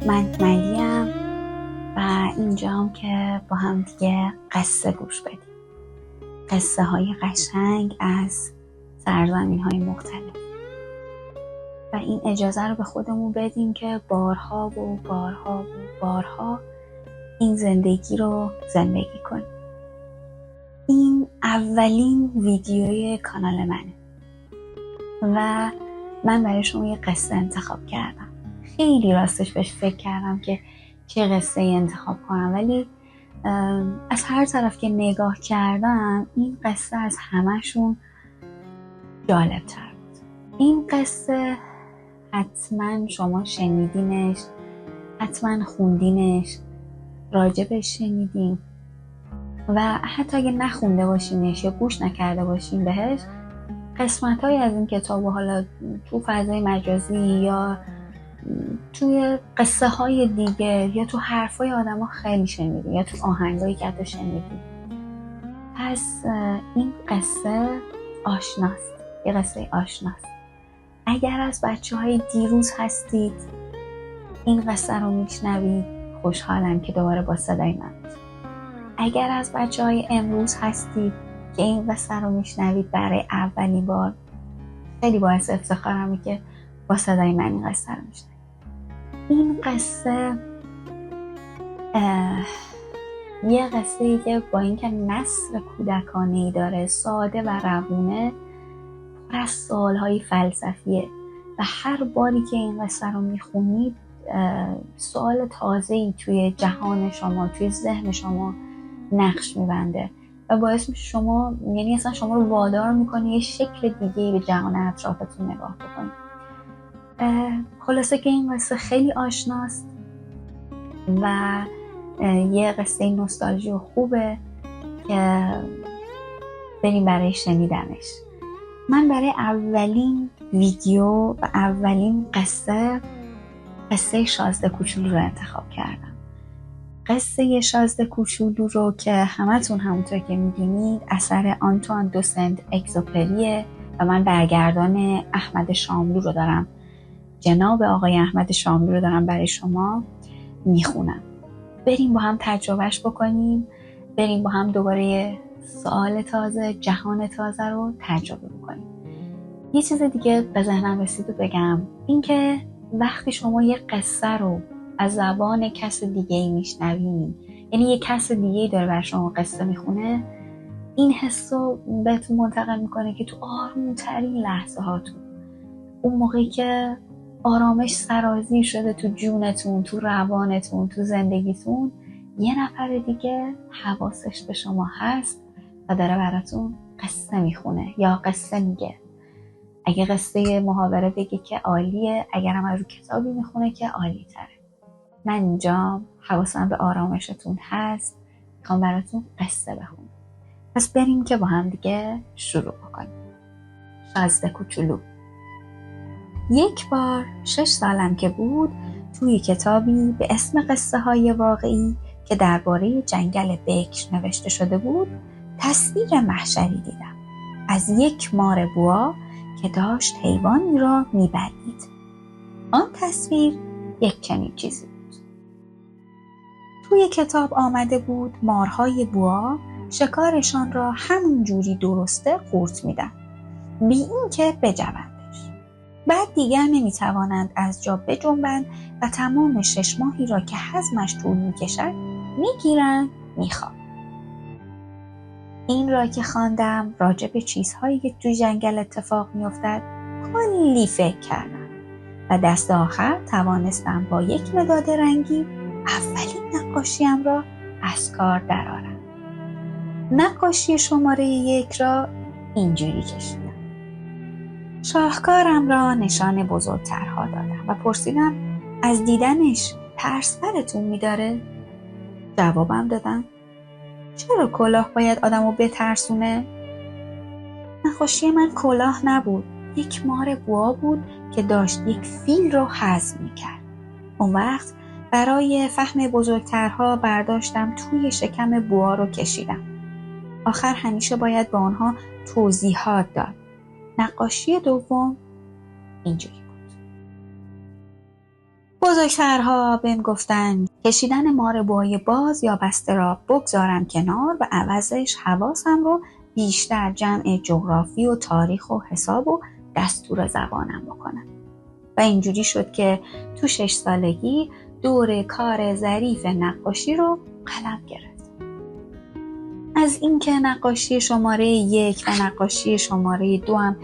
من ملیم و اینجام که با هم دیگه قصه گوش بدیم، قصه های قشنگ از سرزمین های مختلف و این اجازه رو به خودمون بدیم که بارها و بارها و بارها این زندگی رو زندگی کنیم. این اولین ویدیوی کانال منه و من برای شما یه قصه انتخاب کردم. خیلی راستش بهش فکر کردم که چه قصه انتخاب کنم، ولی از هر طرف که نگاه کردم این قصه از همه‌شون جالب تر بود. این قصه حتما شما شنیدینش، حتما خوندینش، راجبش شنیدین و حتی اگه نخونده باشینش یا گوش نکرده باشین بهش، قسمت‌هایی از این کتاب حالا تو فضای مجازی یا توی قصه های دیگه یا تو حرفای آدم ها خیلی شنیدی یا تو آهنگایی که حتی شنیدی. پس این قصه آشناست، یه قصه آشناست. اگر از بچه های دیروز هستید این قصه رو میشنوید، خوشحالم که دوباره با صدای من. اگر از بچه های امروز هستید که این قصه رو میشنوید برای اولین بار، خیلی باعث افتخارمه که با صدای من این قصه رو میشنوید. این قصه یه قصه‌ای که با اینکه نثر کودکانه‌ای داره، ساده و روونه، پر از سوال‌های فلسفیه و هر باری که این قصه رو میخونید سوال تازه‌ای توی جهان شما، توی ذهن شما نقش میبنده و باعث میشه شما، یعنی اصلا شما رو وادار میکنه یه شکل دیگه‌ای به جهان اطرافتون نگاه بکنید. خلاصه که این قصه خیلی آشناست و یه قصه نوستالژی و خوبه که بریم برای شنیدنش. من برای اولین ویدیو و اولین قصه شازده کوچولو رو انتخاب کردم. قصه شازده کوچولو رو که همتون همونطور که میدونید اثر آنتوان دو سنت اگزوپریه و من برگردان احمد شاملو رو دارم، جناب آقای احمد شاملو رو دارم برای شما میخونم. بریم با هم تجربهش بکنیم، بریم با هم دوباره سوال تازه، جهان تازه رو تجربه بکنیم. یه چیز دیگه به ذهنم رسید و بگم، این که وقتی شما یه قصه رو از زبان کس دیگه‌ای میشنوین، یعنی یه کس دیگه‌ای داره بر شما قصه میخونه، این حس رو بهتون منتقل میکنه که تو آرومترین لحظه هاتون، اون موقعی که آرامش سرازیر شده تو جونتون، تو روانتون، تو زندگیتون، یه نفر دیگه حواسش به شما هست و داره براتون قصه میخونه یا قصه میگه. اگه قصه محاوره بگه که عالیه، اگرم از رو کتابی میخونه که عالی تره. من اینجا حواسم به آرامشتون هست، میخوام براتون قصه بخونم. پس بریم که با هم دیگه شروع بکنیم. شازده کوچولو. یک بار 6 سالم که بود، توی کتابی به اسم قصه های واقعی که درباره جنگل بکر نوشته شده بود، تصویر محشری دیدم از یک مار بوا که داشت حیوانی را میبلعید. آن تصویر یک چنین چیزی بود. توی کتاب آمده بود مارهای بوا شکارشان را همون جوری درسته قورت میدن، بی این که بجوندش. بعد دیگر نمیتوانند از جا بجنبند و تمام 6 ماهی را که هضمش طول میکشد میگیرند میخوابند. این را که خواندم راجع به چیزهایی که توی جنگل اتفاق میافتد کلی فکر کردم و دست آخر توانستم با یک مداد رنگی اولین نقاشیم را از کار درآورم. نقاشی شماره 1 را اینجوری کشیدم. شاهکارم را نشان بزرگترها دادم و پرسیدم از دیدنش ترس برتون میداره؟ جوابم دادن چرا کلاه باید آدمو بترسونه؟ نقاشی من کلاه نبود، یک مار بوا بود که داشت یک فیل رو هضم میکرد. اون وقت برای فهم بزرگترها برداشتم توی شکم بوا رو کشیدم. آخر همیشه باید به آنها توضیحات داد. نقاشی دوم اینجوری بود. بزرگترها بهم گفتن کشیدن ماربوهای باز یا بسته را بگذارم کنار و عوضش حواسم رو بیشتر جمع جغرافی و تاریخ و حساب و دستور زبانم بکنم. و اینجوری شد که تو 6 سالگی دور کار ظریف نقاشی رو قلم گرفت. از اینکه نقاشی شماره 1 و نقاشی شماره 2 هم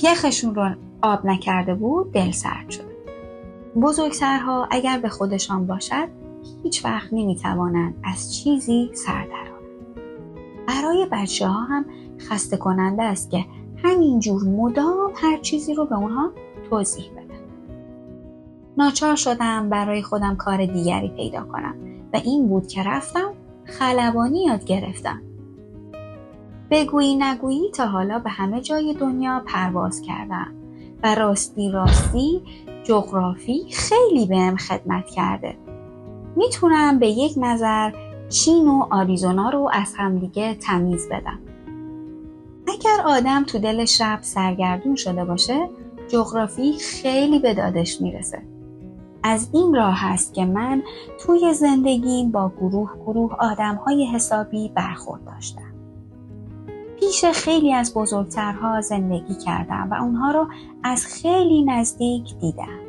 یخشون رو آب نکرده بود دل سرد شد. بزرگترها اگر به خودشان باشد هیچ وقت نمیتوانند از چیزی سر درآورند. برای بچه ها هم خسته کننده است که همینجور مدام هر چیزی رو به اونها توضیح بدن. ناچار شدم برای خودم کار دیگری پیدا کنم و این بود که رفتم خلبانی یاد گرفتم. بگویی نگویی تا حالا به همه جای دنیا پرواز کردم و راستی جغرافی خیلی بهم خدمت کرده. میتونم به یک نظر چین و آریزونا رو از همدیگه تمیز بدم. اگر آدم تو دل شب سرگردون شده باشه جغرافی خیلی به دادش میرسه. از این راه هست که من توی زندگیم با گروه آدم‌های حسابی برخورد داشتم. پیش خیلی از بزرگترها زندگی کردم و اونها رو از خیلی نزدیک دیدم.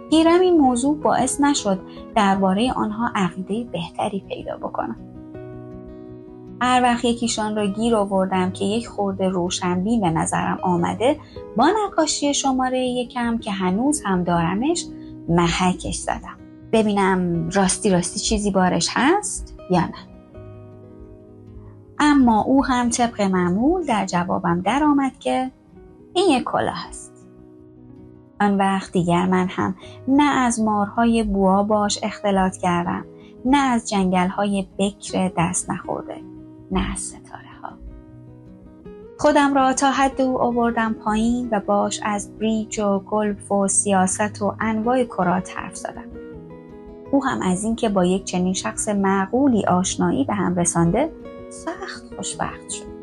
گیرم این موضوع باعث نشد درباره آنها عقیده بهتری پیدا بکنم. هر وقت یکیشان را گیر آوردم که یک خورده روشنبین به نظرم آمده با نقاشی شماره 1 که هنوز هم دارمش محکش زدم. ببینم راستی چیزی بارش هست یا نه. اما او هم طبق معمول در جوابم در آمد که این یک کلاه است. آن وقت دیگر من هم نه از مارهای بوا باش اختلاط کردم، نه از جنگل‌های بکر دست نخورده، نه از ستاره ها. خودم را تا حد او آوردم پایین و باش از بریج و گلف و سیاست و انواع کرات حرف زدم. او هم از این که با یک چنین شخص معقولی آشنایی به هم رسانده سخت خوشبخت شد.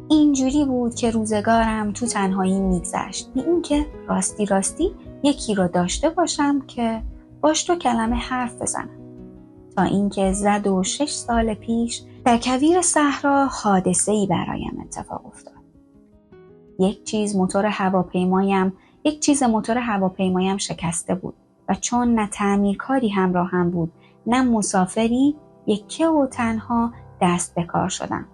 اینجوری بود که روزگارم تو تنهایی میگذشت، بی این که راستی یکی رو داشته باشم که باش تو کلمه حرف بزنم. تا اینکه زد و 6 سال پیش در کویر صحرا حادثه‌ای برایم اتفاق افتاد. یک چیز موتور هواپیمایم شکسته بود و چون نه تعمیرکاری همراهم بود نه مسافری، یکه و تنها دست به کار شدم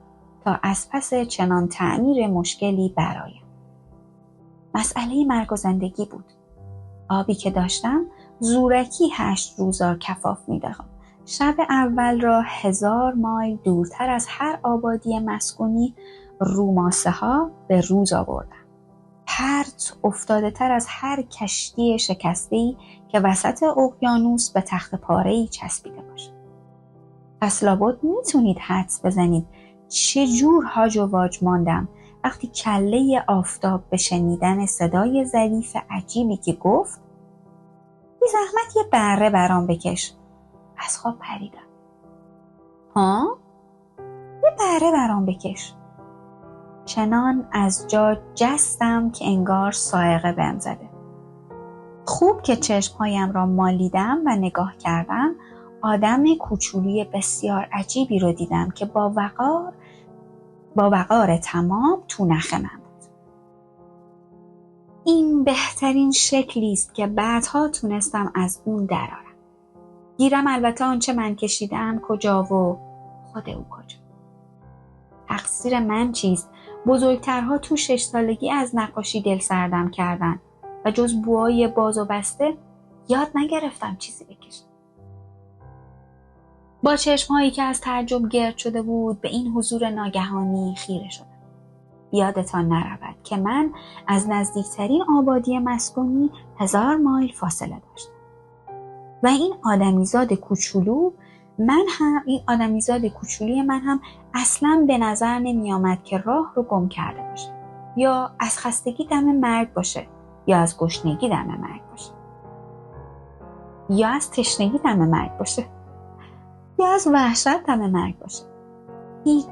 تا از پس چنان تعمیر مشکلی برایم. مسئله مرگ و زندگی بود. آبی که داشتم زورکی 8 روزا کفاف می‌دهم. شب اول را 1000 مایل دورتر از هر آبادی مسکونی روماسه ها به روز آوردم. پرت افتاده تر از هر کشتی شکسته‌ای که وسط اقیانوس به تخت پاره‌ای چسبیده باشد. پس لابد میتونید حدس بزنید چجور هاج و واج ماندم وقتی کله آفتاب به شنیدن صدای ظریف عجیبی که گفت بی زحمت یه بره برام بکش. از خواب پریدم. ها؟ یه بره برام بکش. چنان از جا جستم که انگار صاعقه بهم زده. خوب که چشمهایم را مالیدم و نگاه کردم، آدم کوچولوی بسیار عجیبی رو دیدم که با وقار تمام تو نخ من بود. این بهترین شکلی است که بعدها تونستم از اون درارم. گیرم البته آنچه من کشیدم کجا و خود او کجا. تقصیر من چیست؟ بزرگترها تو 6 سالگی از نقاشی دل سردم کردن و جز بوهای باز و بسته یاد نگرفتم چیزی بکشم. با چشمهایی که از تعجب گرد شده بود به این حضور ناگهانی خیره شدم. یادتان نرود که من از نزدیکترین آبادی مسکونی 1000 مایل فاصله داشتم. و این آدمیزاد کوچولوی من هم اصلاً به نظر نمی آمد که راه رو گم کرده باشه، یا از خستگی دم مرگ باشه، یا از گشنگی دم مرگ باشه، یا از تشنگی دم مرگ باشه، یا از وحشت دم مرگ باشه. هیچ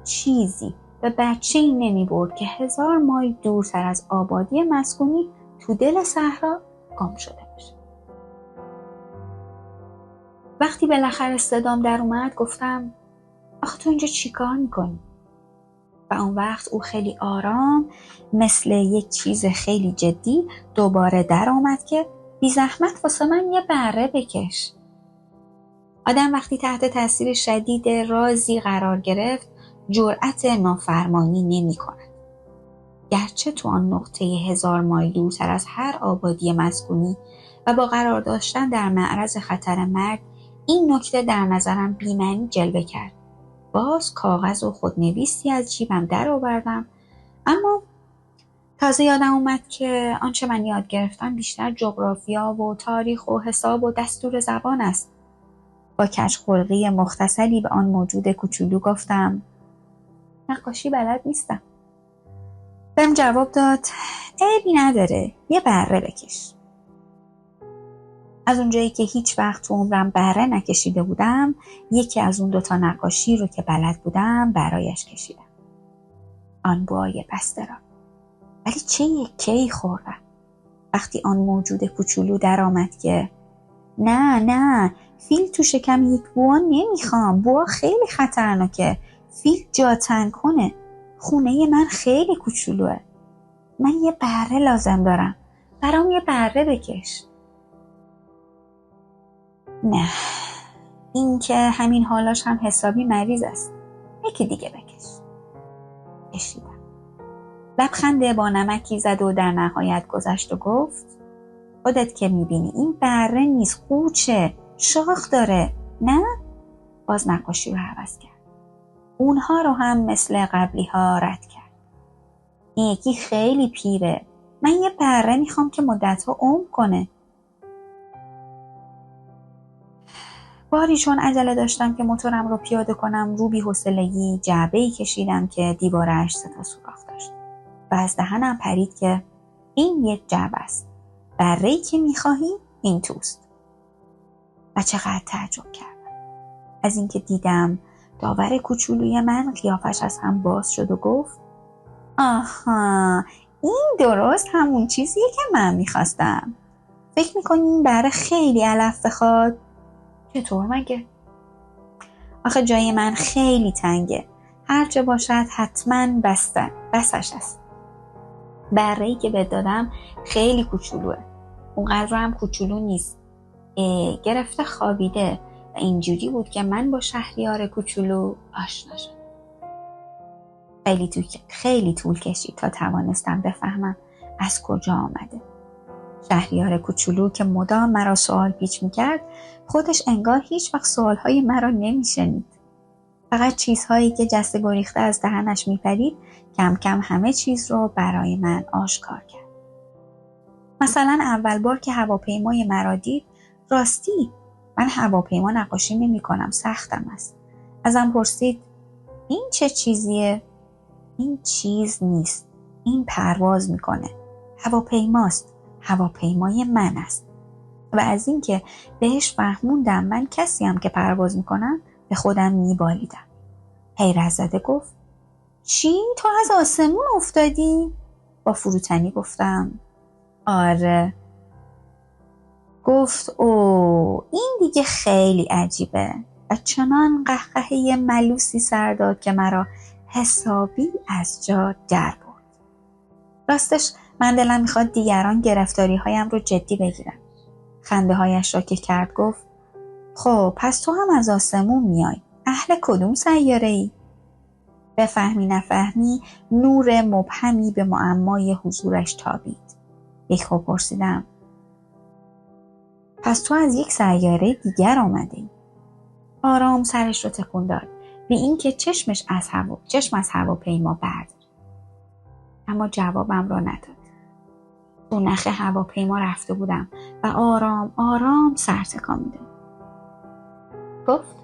چیزی و بچه‌ای نمی برد که 1000 مایل دورتر از آبادی مسکونی تو دل صحرا گم شده باشه. وقتی بالاخره صدام در اومد گفتم آخه تو اینجا چیکار میکنی؟ و اون وقت او خیلی آرام مثل یک چیز خیلی جدی دوباره در آمد که بی زحمت واسه من یه بره بکش. آدم وقتی تحت تاثیر شدید رازی قرار گرفت جرأت نافرمانی نمی کند. گرچه تو آن نقطه 1000 مایل دورتر از هر آبادی مسکونی و با قرار داشتن در معرض خطر مرگ این نکته در نظرم بی‌معنی جلوه کرد. باز کاغذ و خودنویسی از جیبم در آوردم، اما تازه یادم اومد که آنچه من یاد گرفتم بیشتر جغرافیا و تاریخ و حساب و دستور زبان است. با کژخلقی مختصری به آن موجود کوچولو گفتم نقاشی بلد نیستم. بهم جواب داد عیبی نداره، یه بره بکش. از اونجایی که هیچ وقت تو عمرم بره نکشیده بودم، یکی از اون 2 نقاشی رو که بلد بودم برایش کشیدم. آن بوهای بسته را. ولی چه یکی خوردم وقتی آن موجود کوچولو در آمد که نه فیل تو شکم یک بوها نمیخوام، بوها خیلی خطرناکه، فیل جا تنگ کنه، خونه من خیلی کوچولوه، من یه بره لازم دارم، برام یه بره بکش. نه، این که همین حالاش هم حسابی مریض است، یکی دیگه بکش. کشیدم. لبخند با نمکی زد و در نهایت گذشت و گفت خودت که میبینی این بره نیست، قوچه، شاخ داره، نه؟ باز نقاشی رو عوض کرد. اونها رو هم مثل قبلی ها رد کرد. این یکی خیلی پیره، من یه بره میخوام که مدتها عمر کنه. باری چون عجله داشتم که موتورم رو پیاده کنم رو بی‌حوصلگی جعبه‌ای کشیدم که دیوارش 3 سوراخ داشت و از دهنم پرید که این یک جعبه است، بره‌ای که میخواهی این توست. و چقدر تعجب کردم از اینکه دیدم داور کوچولوی من قیافش از هم باز شد و گفت آها، این درست همون چیزیه که من میخواستم. فکر میکنی این بره خیلی علف بخواد؟ چطور مگه؟ آخه جای من خیلی تنگه، هرچه باشد حتما بسش است. بره‌ای که بهت دادم خیلی کوچولوه، اونقدر هم کوچولو نیست، گرفته خوابیده و اینجوری بود که من با شهریار کوچولو آشنا شدم. خیلی طول کشید تا توانستم بفهمم از کجا آمده. شهریار کوچولو که مدام مرا سوال پیچ میکرد خودش انگار هیچ وقت سوالهای مرا نمیشنید. فقط چیزهایی که جسته گریخته از دهنش میپرید کم کم همه چیز رو برای من آشکار کرد. مثلا اول بار که هواپیمای مرا دید راستی من هواپیما نقاشی نمی کنم، سختم است. ازم پرسید این چه چیزیه؟ این چیز نیست، این پرواز میکنه، هواپیماست، هواپیمای من است. و از اینکه بهش فهموندم من کسیم که پرواز میکنم به خودم میبالیدم. حیرت زده گفت چی؟ تو از آسمون افتادی؟ با فروتنی گفتم آره. گفت او این دیگه خیلی عجیبه و چنان قهقهه ملوسی سر داد که مرا حسابی از جا در برد. راستش من دلم میخواد دیگران گرفتاری هایم رو جدی بگیرن. خنده هایش را که کرد گفت خب پس تو هم از آسمون میای، اهل کدوم سیاره ای؟ بفهمی نفهمی نور مبهمی به معمای حضورش تابید. یک خب پرسیدم پس تو از یک سیاره دیگر آمده ای؟ آرام سرش رو تکون داد بی اینکه چشم از هواپیما برداره. اما جوابم را نداد. تو نخ هواپیما رفته بودم و آرام آرام سر تکان میدادم. گفت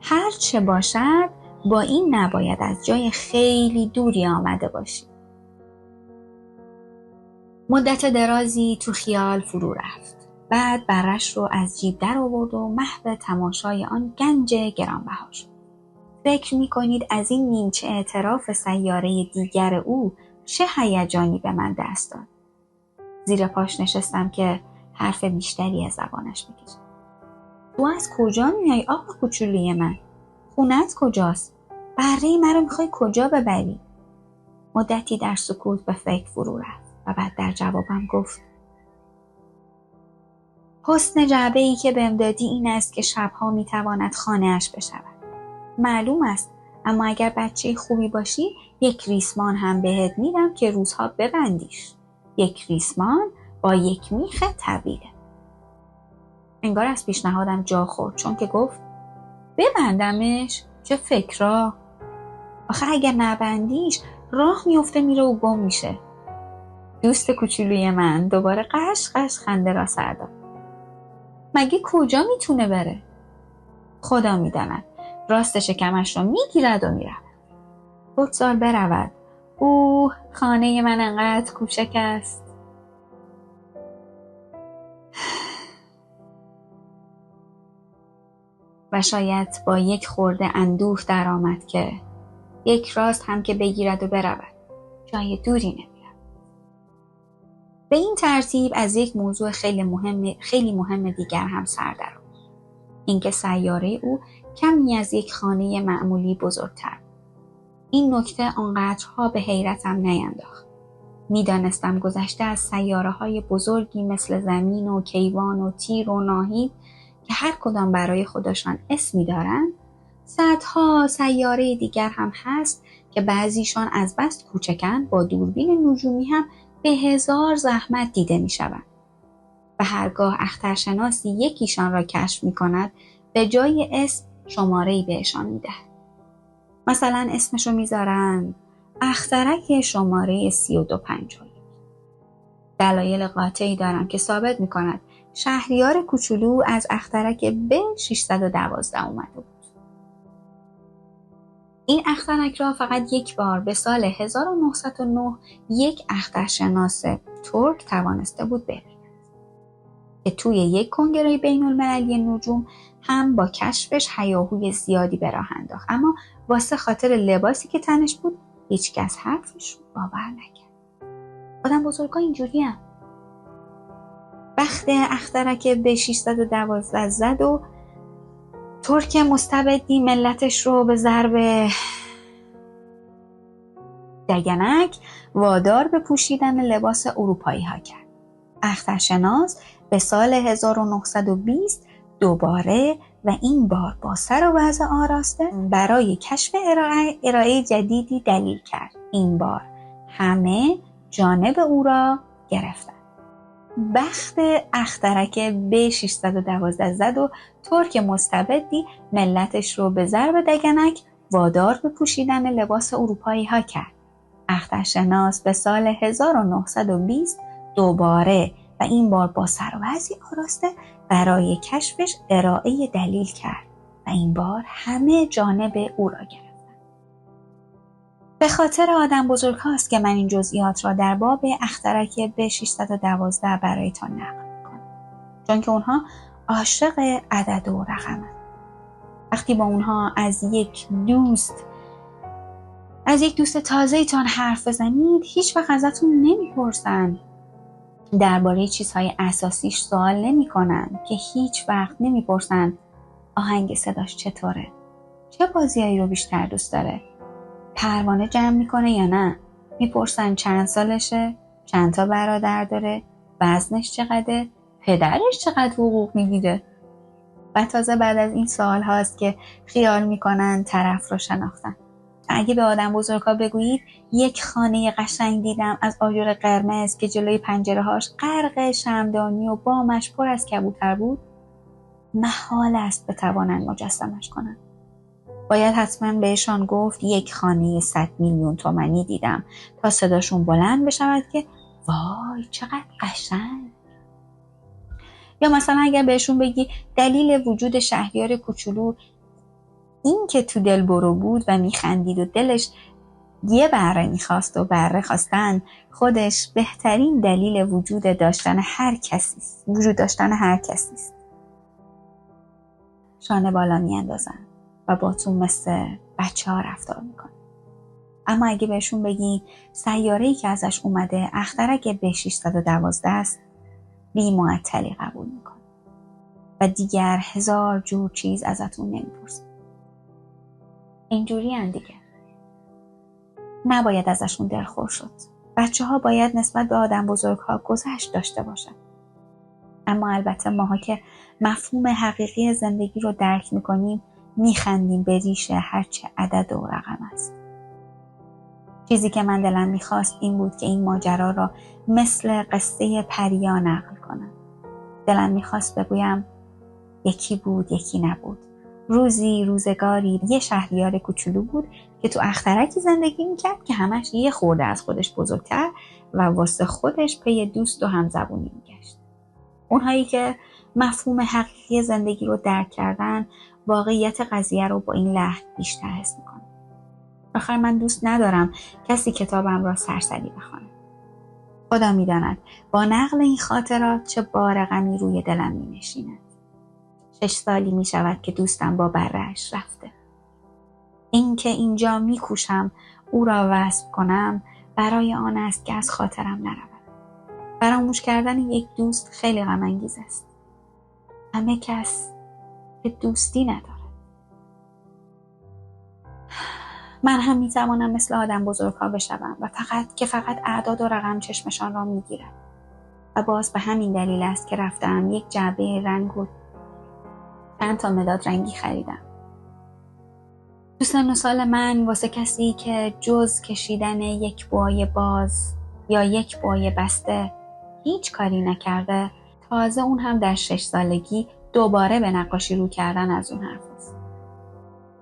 هر چه باشد با این نباید از جای خیلی دوری آمده باشی. مدت درازی تو خیال فرو رفت. بعد برش رو از جیب در آورد و محو تماشای آن گنج گرانبها شد. فکر میکنید از این نیمچه اعتراف سیاره دیگر او چه هیجانی به من دست داد؟ زیر پاش نشستم که حرف بیشتری از زبانش بکشم. تو از کجا میای آقا کوچولوی من؟ خونت کجاست؟ بره من رو میخوای کجا ببری؟ مدتی در سکوت به فکر فرو رفت و بعد در جوابم گفت حسن جعبه‌ای که بهم دادی این است که شبها میتواند خانه‌اش بشود. معلوم است، اما اگر بچه خوبی باشی یک ریسمان هم بهت میدم که روزها ببندیش. یک ریسمان با یک میخ طویله. انگار از پیشنهادم جا خورد چون که گفت ببندمش؟ چه فکرا؟ آخه اگر نبندیش راه میفته میره و گم میشه. دوست کوچولوی من دوباره قش قش خنده را سر داد. مگه کجا میتونه بره؟ خدا میداند. راست شکمش رو میگیرد و میرود. بگذار برود. خانه من انقدر کوچک است. و شاید با یک خورده اندوه در آمد که یک راست هم که بگیرد و برود. جای دوری نمیرد. به این ترتیب از یک موضوع خیلی مهم دیگر هم سر در آورد. اینکه سیاره او کمی از یک خانه معمولی بزرگتر. این نکته آنقدرها به حیرتم نینداخت. میدانستم گذشته از سیاره‌های بزرگی مثل زمین و کیوان و تیر و ناهید که هر کدام برای خودشان اسمی دارند، صدها سیاره دیگر هم هست که بعضیشان از بس کوچکن با دوربین نجومی هم به 1000 زحمت دیده می شوند. و هرگاه اخترشناسی یکیشان را کشف می کند به جای اسم شماره‌ای بهشان می دهد. مثلا اسمشو میذارن اخترک شماره 3251. دلایل قاطعی دارم که ثابت می کند شهریار کوچولو از اخترک B612 اومده بود. این اخترک را فقط یک بار به سال 1909 یک اخترشناس ترک توانسته بود ببیند که توی یک کنگره بین المللی نجوم هم با کشفش هیاهوی زیادی به راه انداخت، اما واسه خاطر لباسی که تنش بود هیچ کس حرفش رو باور نکرد. آدم بزرگا اینجوری هم. بخت اخترک B612 زد و ترک مستبدی ملتش رو به ضرب دگنک وادار به پوشیدن لباس اروپایی ها کرد. اخترشناس به سال 1920 دوباره و این بار با سر و وضع آراسته برای کشف ارائه جدیدی دلیل کرد. این بار همه جانب او را گرفتند. بخت اخترک B612 زد و ترک مستبدی ملتش رو به ضرب دگنک وادار به پوشیدن لباس اروپایی ها کرد. اخترشناس به سال 1920 دوباره و این بار با سر و وضعی آراسته برای کشفش ارائه دلیل کرد و این بار همه جانب او را گرفتند. به خاطر آدم بزرگ هاست که من این جزئیات را در باب اخترک B612 برایتان نقل می‌کنم، چون که اونها عاشق عدد و رقمند. وقتی با اونها از یک دوست تازه‌تان حرف بزنید هیچ وقت ازتون نمیپرسن درباره چیزهای اساسیش سوال نمی‌کنن، که هیچ وقت نمیپرسن آهنگ صداش چطوره، چه بازیایی رو بیشتر دوست داره، پروانه جمع میکنه یا نه. میپرسن چند سالشه، چند تا برادر داره، وزنش چقدره، پدرش چقدر حقوق میگیره. و تازه بعد از این سوال هاست که خیال میکنن طرف رو شناختن. اگه به آدم بزرگا بگویید یک خانه قشنگ دیدم از آجر قرمز که جلوی پنجره هاش غرق شمعدانی و بامش پر از کبوتر بود، محال است بتوانند مجسمش کنند. باید حتما بهشان گفت یک خانه 100 میلیون تومانی دیدم تا صداشون بلند بشود که وای چقدر قشنگ. یا مثلا اگر بهشون بگی دلیل وجود شهریار کوچولو این که تو دل برو بود و میخندید و دلش یه بره میخواست و بره خواستن خودش بهترین دلیل وجود داشتن هر کسی است. شانه بالا میاندازن و با تو مثل بچه ها رفتار میکنه. اما اگه بهشون بگی سیاره‌ای که ازش اومده اخترک B612 است، بی معطلی قبول میکنه و دیگر 1000 جور چیز ازتون نمیپرسه. اینجوری هن دیگه. نباید ازشون دلخور شد. بچه ها باید نسبت به آدم بزرگ ها گذشت داشته باشن. اما البته ماها که مفهوم حقیقی زندگی رو درک میکنیم میخندیم به ریش هرچه عدد و رقم است. چیزی که من دلم میخواست این بود که این ماجرا را مثل قصه پریا نقل کنم. دلم میخواست بگویم یکی بود یکی نبود. روزی روزگاری یه شهریار کوچولو بود که تو اخترکی زندگی میکرد که همش یه خورده از خودش بزرگتر و واسه خودش پی دوست و همزبونی میگشت. اونهایی که مفهوم حقیقی زندگی رو درک کردن واقعیت قضیه رو با این لحن بیشتر حس میکنن. آخر من دوست ندارم کسی کتابم را سرسری بخونه. خدا میداند با نقل این خاطرات چه بار غمی روی دلم مینشیند. 6 سالی می شود که دوستم با بره‌اش رفته. این که اینجا می کوشم او را وصف کنم برای آن است که از خاطرم نرود. فراموش کردن یک دوست خیلی غم انگیز است. همه کس که دوستی ندارد. من هم می توانم مثل آدم بزرگها بشوم و فقط اعداد و رقم چشمشان را می گیرد. و باز به همین دلیل است که رفتم یک جعبه رنگ و چند تا مداد رنگی خریدم. تو سن و سال من واسه کسی که جز کشیدن یک بوی باز یا یک بوی بسته هیچ کاری نکرده، تازه اون هم در 6 سالگی دوباره به نقاشی رو کردن از اون حرف است.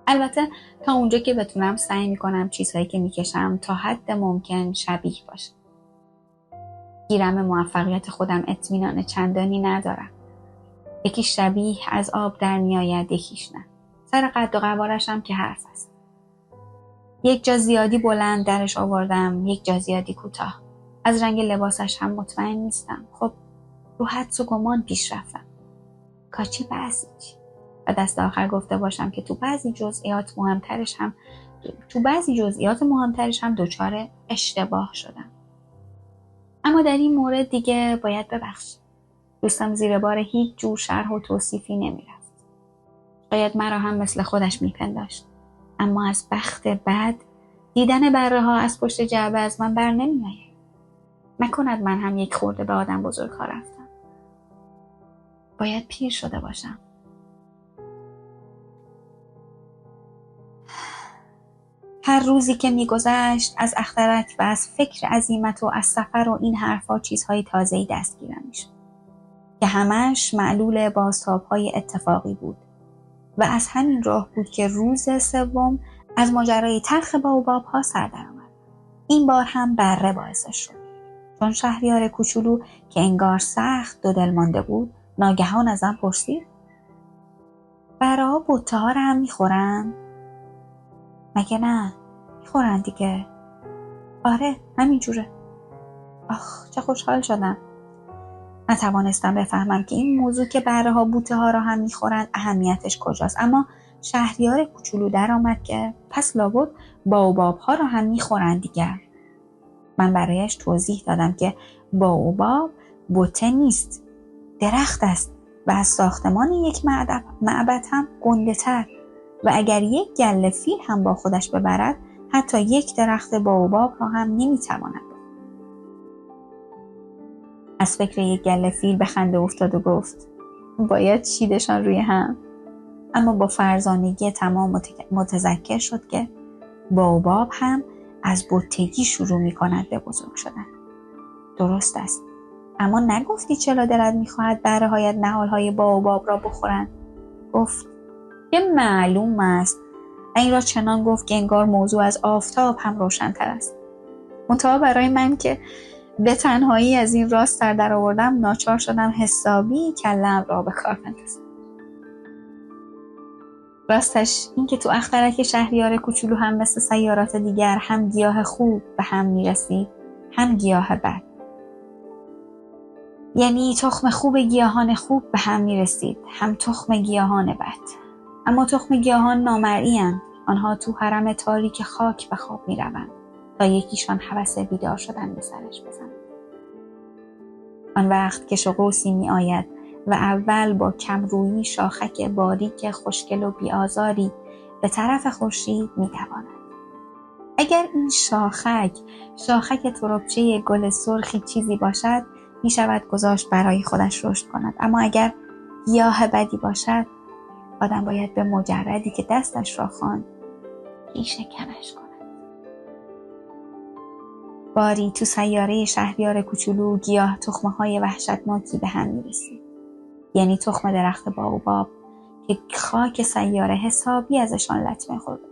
البته تا اونجا که بتونم سعی میکنم چیزهایی که میکشم تا حد ممکن شبیه باشه. گیرم موفقیت خودم اطمینان چندانی ندارم. یکی شبیه از آب در میآید، یکیش نه. سر قد و قوارش هم که حرف است. یک جا زیادی بلند درش آوردم، یک جا زیادی کوتاه. از رنگ لباسش هم مطمئن نیستم. خب رو حدس و گمان پیش رفتم. کاچی بعضیچ. و دست آخر گفته باشم که تو بعضی جزئیات مهمترش هم دچار اشتباه شدم. اما در این مورد دیگه باید ببخشم. دوستم زیر بار هیچ جور شرح و توصیفی نمیرفت. شاید مرا هم مثل خودش میپنداشت. اما از بخت بد دیدن بره ها از پشت جعبه از من بر نمیآید. نکند من هم یک خورده به آدم بزرگ ها رفتم. باید پیر شده باشم. هر روزی که میگذشت از اخترک و از فکر عزیمت و از سفر و این حرفا چیزهای تازه‌ای دستگیرم میشد که همش معلول بازتاب‌های اتفاقی بود و از همین راه بود که روز سوم از ماجرای تلخ باباب‌ها سر درآمد. این بار هم بره باعثش شد. چون شهریار کوچولو که انگار سخت دو دل مانده بود ناگهان ازم پرسید: برا بوته ها رو هم میخورن؟ مگه نه؟ میخورن دیگه. آره همینجوره. آخ چه خوشحال شدم. نتوانستم بفهمم که این موضوع که بره ها بوته ها را هم میخورن اهمیتش کجاست، اما شهریار کوچولو در آمد که پس لابد باباب ها را هم میخورن دیگه. من برایش توضیح دادم که باباب بوته نیست، درخت است و از ساختمان یک معبد هم گنده تر و اگر یک گله فیل هم با خودش ببرد حتی یک درخت باباب را هم نمیتواند. از فکر یک گله فیل به خنده افتاد و گفت: باید چیدشان روی هم. اما با فرزانگی تمام متذکر شد که باباب هم از بوتگی شروع می کند به بزرگ شدن. درست است. اما نگفتی چرا دلت میخواهد بره هایت نهالهای باباب را بخورند؟ گفت که معلوم است. این را چنان گفت که انگار موضوع از آفتاب هم روشن تر است. منتها برای من که به تنهایی از این راست سر در آوردم ناچار شدم حسابی کلم را به کار بندازم. راستش این که تو اخترک شهریار کوچولو هم مثل سیارات دیگر هم گیاه خوب به هم میرسید هم گیاه بد. یعنی تخم خوب گیاهان خوب به هم میرسید هم تخم گیاهان بد. اما تخم گیاهان نامرئی اند. آنها تو حرم تاریک خاک به خواب میروند تا یکیشان هوس بیدار شدن به سرش بزند. آن وقت که شغوسی می آید و اول با کمرویی شاخک باریک خوشگل و بیازاری به طرف خورشید می تواند. اگر این شاخک تربچه گل سرخی چیزی باشد، می شود گذاشت برای خودش رشد کند. اما اگر گیاه بدی باشد، آدم باید به مجردی که دستش را خواند ریشه کنش کند. باری تو سیاره شهریار کوچولو گیاه تخمه‌های وحشتناکی به هم می‌رسید. یعنی تخم درخت باوباب که خاک سیاره حسابی ازشان لطمه خورده.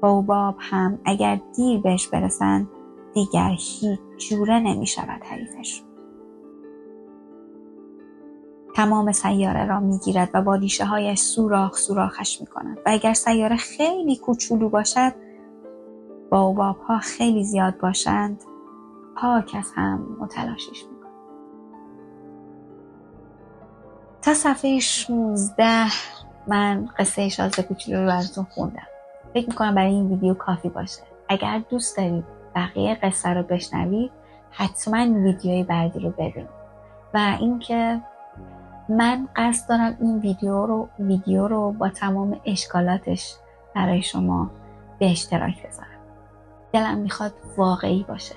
باوباب هم اگر دیر بهش برسن دیگر هیچ جوره نمی‌شود حریفش. تمام سیاره را می‌گیرد و با ریشه‌هایش سوراخش می‌کند و اگر سیاره خیلی کوچولو باشد، باوباب‌ها خیلی زیاد باشند، پاک از هم متلاشیش می‌کنند. تا صفحه 16 من قصه شازده کوچولو رو براتون خوندم. فکر می‌کنم برای این ویدیو کافی باشه. اگر دوست دارید بقیه قصه رو بشنوید، حتما ویدیوی بعدی رو ببینید. و اینکه من قصد دارم این ویدیو رو با تمام اشکالاتش برای شما به اشتراک بذارم. دلم میخواد واقعی باشه،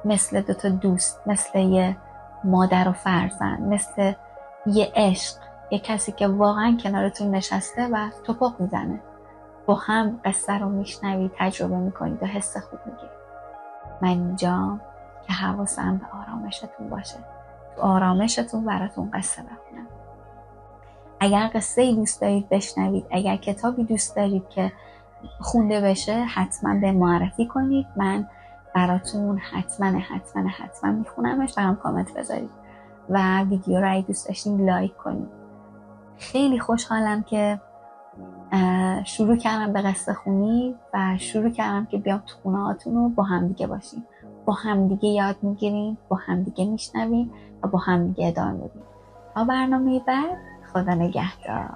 مثل دوتا دوست، مثل یه مادر و فرزند، مثل یه عشق، یه کسی که واقعا کنارتون نشسته و توپق میزنه. با هم قصه رو میشنوید، تجربه میکنید و حس خوب میگیرید. من اینجام که حواسم به آرامشتون باشه، تو آرامشتون براتون قصه بخونم. اگر قصه‌ای دوست دارید بشنوید، اگر کتابی دوست دارید که خونده بشه، حتما به معرفی کنید. من براتون حتما میخونمش. برام کامنت بذارید و ویدیو رو اگه دوست داشتین لایک کنید. خیلی خوشحالم که شروع کردم به قصه خونی و شروع کردم که بیام تو خونه هاتون رو با هم دیگه باشیم، با هم دیگه یاد میگیریم، با هم دیگه میشنویم و با هم دیگه ادامه میدیم. تا برنامه بعد، خدا نگهدار.